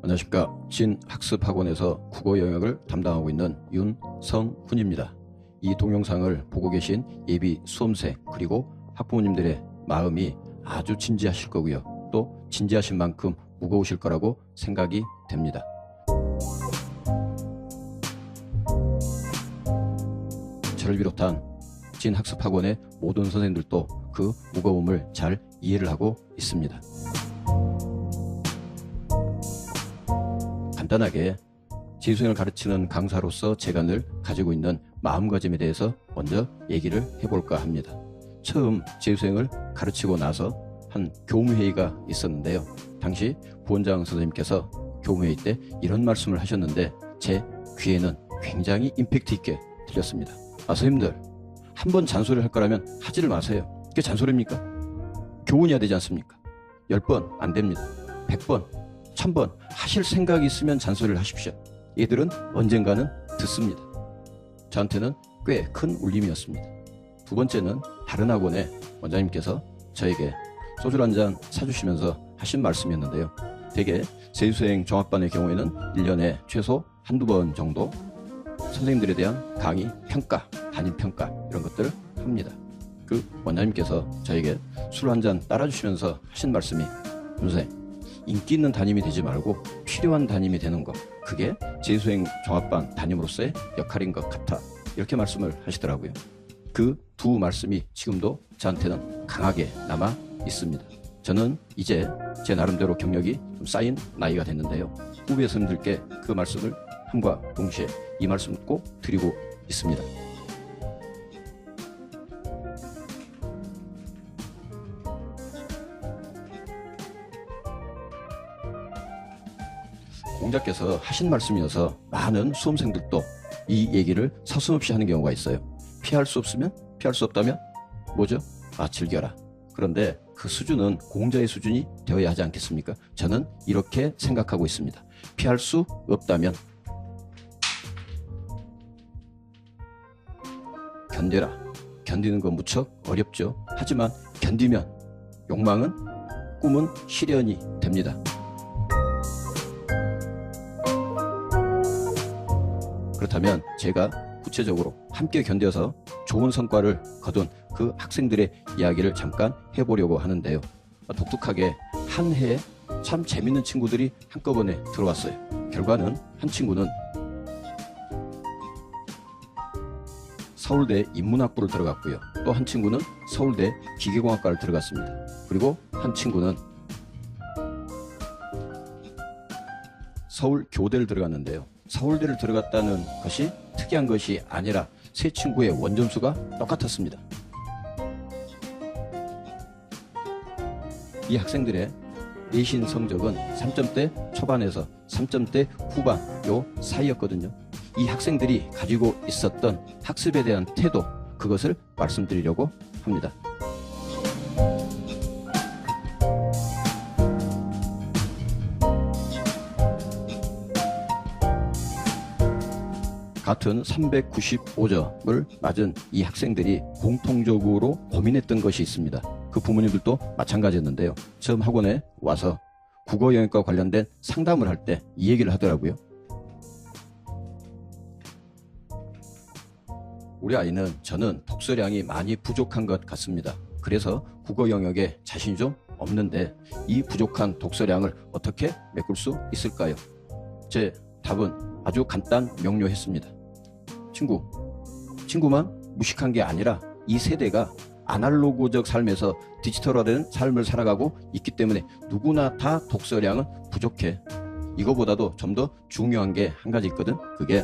안녕하십니까. 진학습학원에서 국어 영역을 담당하고 있는 윤성훈입니다. 이 동영상을 보고 계신 예비 수험생 그리고 학부모님들의 마음이 아주 진지하실 거고요. 또 진지하신 만큼 무거우실 거라고 생각이 됩니다. 저를 비롯한 진학습학원의 모든 선생님들도 그 무거움을 잘 이해를 하고 있습니다. 간단하게 재수생을 가르치는 강사로서 제가 늘 가지고 있는 마음가짐에 대해서 먼저 얘기를 해볼까 합니다. 처음 재수생을 가르치고 나서 한 교무회의가 있었는데요. 당시 부원장 선생님께서 교무회의 때 이런 말씀을 하셨는데 제 귀에는 굉장히 임팩트 있게 들렸습니다. 선생님들, 한번 잔소리를 할 거라면 하지를 마세요. 그게 잔소리입니까? 교훈이어야 되지 않습니까? 10번 안 됩니다. 100번, 1000번 하실 생각이 있으면 잔소리를 하십시오. 얘들은 언젠가는 듣습니다. 저한테는 꽤 큰 울림이었습니다. 두 번째는 다른 학원의 원장님께서 저에게 소주를 한 잔 사주시면서 하신 말씀이었는데요. 대개 재수생 종합반의 경우에는 1년에 최소 한두 번 정도 선생님들에 대한 강의, 평가, 담임평가 이런 것들을 합니다. 그 원장님께서 저에게 술 한 잔 따라주시면서 하신 말씀이 선생님, 인기 있는 담임이 되지 말고 필요한 담임이 되는 것, 그게 재수생 종합반 담임으로서의 역할인 것 같아, 이렇게 말씀을 하시더라고요. 그 두 말씀이 지금도 저한테는 강하게 남아 있습니다. 저는 이제 제 나름대로 경력이 좀 쌓인 나이가 됐는데요. 후배 선생님들께 그 말씀을 함과 동시에 이 말씀 꼭 드리고 있습니다. 공자께서 하신 말씀이어서 많은 수험생들도 이 얘기를 서슴없이 하는 경우가 있어요. 피할 수 없으면 피할 수 없다면 뭐죠? 즐겨라. 그런데 그 수준은 공자의 수준이 되어야 하지 않겠습니까? 저는 이렇게 생각하고 있습니다. 피할 수 없다면 견뎌라. 견디는 건 무척 어렵죠. 하지만 견디면 욕망은, 꿈은 실현이 됩니다. 그렇다면 제가 구체적으로 함께 견뎌서 좋은 성과를 거둔 그 학생들의 이야기를 잠깐 해보려고 하는데요. 독특하게 한 해에 참 재밌는 친구들이 한꺼번에 들어왔어요. 결과는 한 친구는 서울대 인문학부를 들어갔고요. 또 한 친구는 서울대 기계공학과를 들어갔습니다. 그리고 한 친구는 서울교대를 들어갔는데요. 서울대를 들어갔다는 것이 특이한 것이 아니라 세 친구의 원점수가 똑같았습니다. 이 학생들의 내신 성적은 3점대 초반에서 3점대 후반 요 사이였거든요. 이 학생들이 가지고 있었던 학습에 대한 태도, 그것을 말씀드리려고 합니다. 같은 395점을 맞은 이 학생들이 공통적으로 고민했던 것이 있습니다. 그 부모님들도 마찬가지였는데요. 처음 학원에 와서 국어 영역과 관련된 상담을 할 때 이 얘기를 하더라고요. 우리 아이는 저는 독서량이 많이 부족한 것 같습니다. 그래서 국어 영역에 자신이 좀 없는데 이 부족한 독서량을 어떻게 메꿀 수 있을까요? 제 답은 아주 간단 명료했습니다. 친구만 무식한 게 아니라 이 세대가 아날로그적 삶에서 디지털화된 삶을 살아가고 있기 때문에 누구나 다 독서량은 부족해. 이거보다도 좀 더 중요한 게 한 가지 있거든. 그게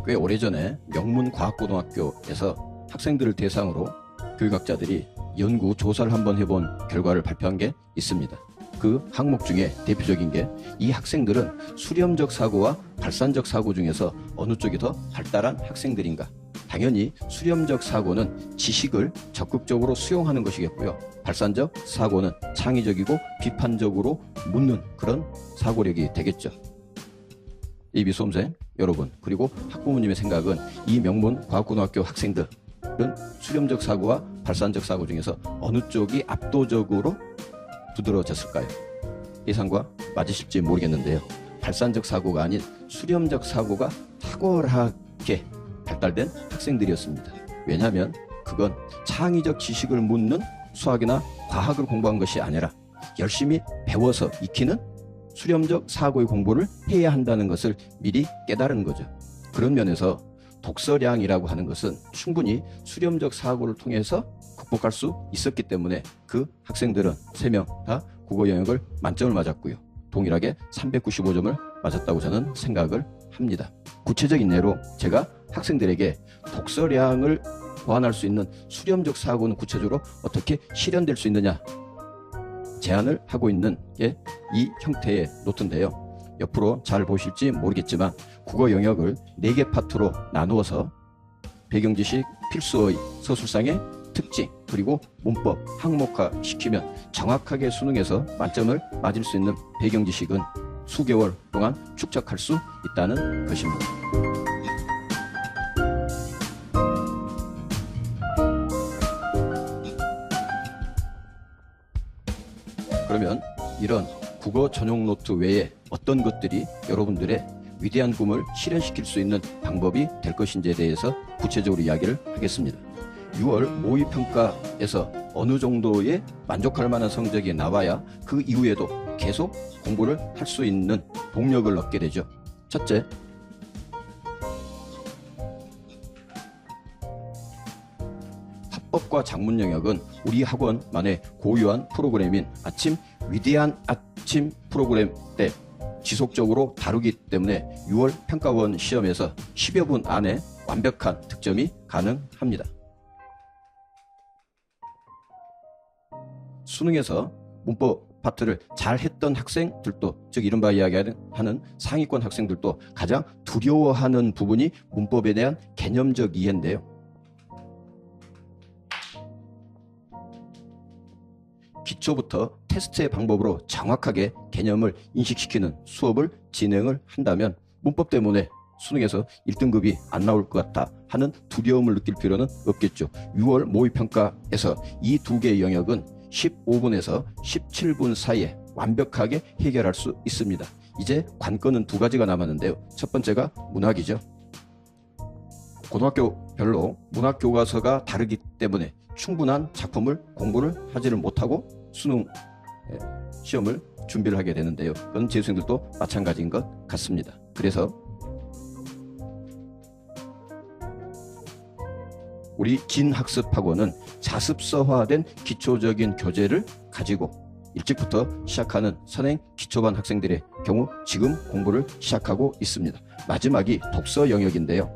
꽤 오래전에 명문과학고등학교에서 학생들을 대상으로 교육학자들이 연구 조사를 한번 해본 결과를 발표한 게 있습니다. 그 항목 중에 대표적인 게 이 학생들은 수렴적 사고와 발산적 사고 중에서 어느 쪽이 더 발달한 학생들인가, 당연히 수렴적 사고는 지식을 적극적으로 수용하는 것이겠고요. 발산적 사고는 창의적이고 비판적으로 묻는 그런 사고력이 되겠죠. AB 수험생 여러분, 그리고 학부모님의 생각은 이 명문 과학고등학교 학생들은 수렴적 사고와 발산적 사고 중에서 어느 쪽이 압도적으로 두드러졌을까요? 예상과 맞으실지 모르겠는데요. 발산적 사고가 아닌 수렴적 사고가 탁월하게 발달된 학생들이었습니다. 왜냐하면 그건 창의적 지식을 묻는 수학이나 과학을 공부한 것이 아니라 열심히 배워서 익히는 수렴적 사고의 공부를 해야 한다는 것을 미리 깨달은 거죠. 그런 면에서 독서량이라고 하는 것은 충분히 수렴적 사고를 통해서 극복할 수 있었기 때문에 그 학생들은 3명 다 국어 영역을 만점을 맞았고요. 동일하게 395점을 맞았다고 저는 생각을 합니다. 구체적인 예로 제가 학생들에게 독서량을 보완할 수 있는 수렴적 사고는 구체적으로 어떻게 실현될 수 있느냐 제안을 하고 있는 게 이 형태의 노트인데요. 옆으로 잘 보실지 모르겠지만 국어 영역을 4개 파트로 나누어서 배경지식, 필수어휘, 서술상의 특징, 그리고 문법, 항목화 시키면 정확하게 수능에서 만점을 맞을 수 있는 배경지식은 수개월 동안 축적할 수 있다는 것입니다. 그러면 이런 국어 전용 노트 외에 어떤 것들이 여러분들의 위대한 꿈을 실현시킬 수 있는 방법이 될 것인지에 대해서 구체적으로 이야기를 하겠습니다. 6월 모의평가에서 어느 정도의 만족할 만한 성적이 나와야 그 이후에도 계속 공부를 할 수 있는 동력을 얻게 되죠. 첫째, 화법과 작문 영역은 우리 학원만의 고유한 프로그램인 아침 위대한 아침 프로그램 때 지속적으로 다루기 때문에 6월 평가원 시험에서 10여 분 안에 완벽한 득점이 가능합니다. 수능에서 문법 파트를 잘 했던 학생들도, 즉 이른바 이야기하는 상위권 학생들도 가장 두려워하는 부분이 문법에 대한 개념적 이해인데요. 기초부터 테스트의 방법으로 정확하게 개념을 인식시키는 수업을 진행을 한다면 문법 때문에 수능에서 1등급이 안 나올 것 같다 하는 두려움을 느낄 필요는 없겠죠. 6월 모의평가에서 이 2개의 영역은 15분에서 17분 사이에 완벽하게 해결할 수 있습니다. 이제 관건은 2가지가 남았는데요. 첫 번째가 문학이죠. 고등학교별로 문학 교과서가 다르기 때문에 충분한 작품을 공부를 하지를 못하고 수능 시험을 준비를 하게 되는데요. 그건 재수생들도 마찬가지인 것 같습니다. 그래서 우리 진학습학원은 자습서화된 기초적인 교재를 가지고 일찍부터 시작하는 선행 기초반 학생들의 경우 지금 공부를 시작하고 있습니다. 마지막이 독서 영역인데요.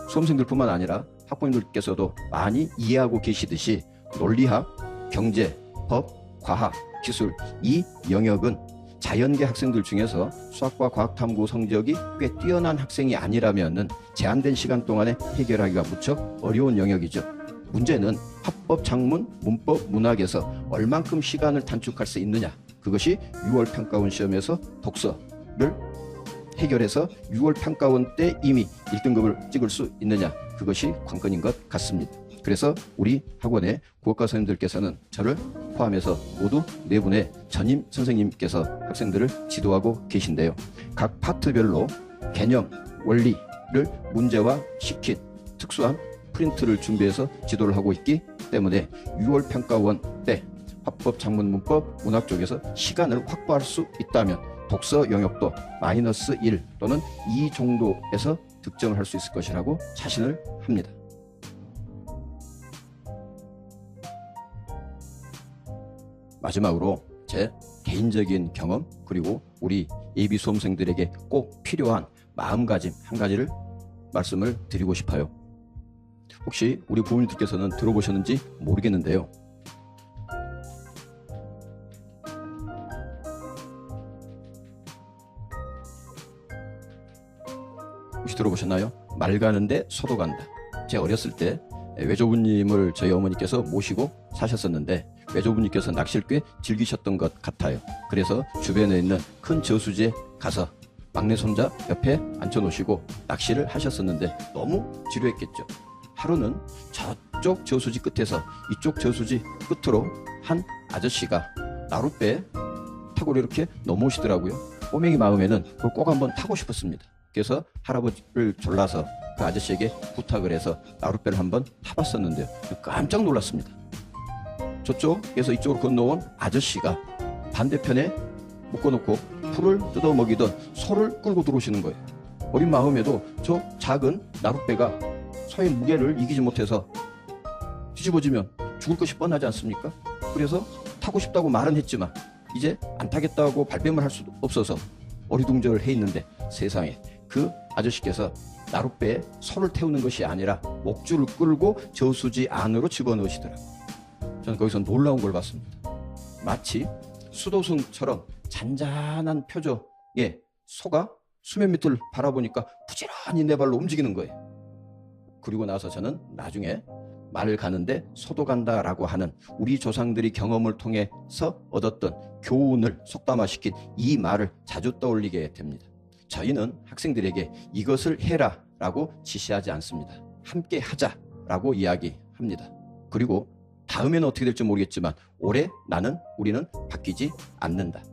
수험생들뿐만 아니라 학부모님들께서도 많이 이해하고 계시듯이 논리학, 경제, 법, 과학, 기술 이 영역은 자연계 학생들 중에서 수학과 과학탐구 성적이 꽤 뛰어난 학생이 아니라면 제한된 시간 동안에 해결하기가 무척 어려운 영역이죠. 문제는 화법, 작문, 문법, 문학에서 얼만큼 시간을 단축할 수 있느냐. 그것이 6월 평가원 시험에서 독서를 해결해서 6월 평가원 때 이미 1등급을 찍을 수 있느냐. 그것이 관건인 것 같습니다. 그래서 우리 학원의 국어과 선생님들께서는 저를 포함해서 모두 4분의 전임 선생님께서 학생들을 지도하고 계신데요. 각 파트별로 개념, 원리를 문제화 시킨 특수한 프린트를 준비해서 지도를 하고 있기 때문에 6월 평가원 때 화법, 작문, 문법, 문학 쪽에서 시간을 확보할 수 있다면 독서 영역도 -1 또는 2 정도에서 득점을 할 수 있을 것이라고 자신을 합니다. 마지막으로 제 개인적인 경험 그리고 우리 예비 수험생들에게 꼭 필요한 마음가짐 한 가지를 말씀을 드리고 싶어요. 혹시 우리 부모님들께서는 들어보셨는지 모르겠는데요. 혹시 들어보셨나요? 말 가는데 소도 간다. 제가 어렸을 때 외조부님을 저희 어머니께서 모시고 사셨었는데 외조부님께서 낚시를 꽤 즐기셨던 것 같아요. 그래서 주변에 있는 큰 저수지에 가서 막내 손자 옆에 앉혀놓으시고 낚시를 하셨었는데 너무 지루했겠죠. 하루는 저쪽 저수지 끝에서 이쪽 저수지 끝으로 한 아저씨가 나룻배 타고 이렇게 넘어오시더라고요. 꼬맹이 마음에는 그걸 꼭 한번 타고 싶었습니다. 그래서 할아버지를 졸라서 그 아저씨에게 부탁을 해서 나룻배를 한번 타봤었는데요. 깜짝 놀랐습니다. 저쪽에서 이쪽으로 건너온 아저씨가 반대편에 묶어놓고 풀을 뜯어 먹이던 소를 끌고 들어오시는 거예요. 어린 마음에도 저 작은 나룻배가 소의 무게를 이기지 못해서 뒤집어지면 죽을 것이 뻔하지 않습니까? 그래서 타고 싶다고 말은 했지만 이제 안 타겠다고 발뺌을 할 수도 없어서 어리둥절해 있는데 세상에 그 아저씨께서 나룻배에 소를 태우는 것이 아니라 목줄을 끌고 저수지 안으로 집어넣으시더라고요. 저는 거기서 놀라운 걸 봤습니다. 마치 수도승처럼 잔잔한 표정의 소가 수면 밑을 바라보니까 부지런히 네 발로 움직이는 거예요. 그리고 나서 저는 나중에 말 가는데 소도 간다라고 하는 우리 조상들이 경험을 통해서 얻었던 교훈을 속담화시킨 이 말을 자주 떠올리게 됩니다. 저희는 학생들에게 이것을 해라 라고 지시하지 않습니다. 함께 하자라고 이야기합니다. 그리고 다음에는 어떻게 될지 모르겠지만 올해 우리는 바뀌지 않는다.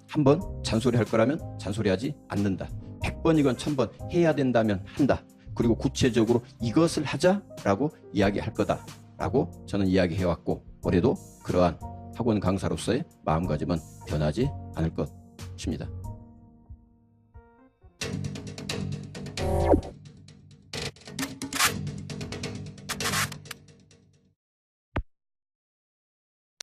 한번 잔소리할 거라면 잔소리하지 않는다. 100번이건 1000번 해야 된다면 한다. 그리고 구체적으로 이것을 하자라고 이야기할 거다라고 저는 이야기해왔고 올해도 그러한 학원 강사로서의 마음가짐은 변하지 않을 것입니다.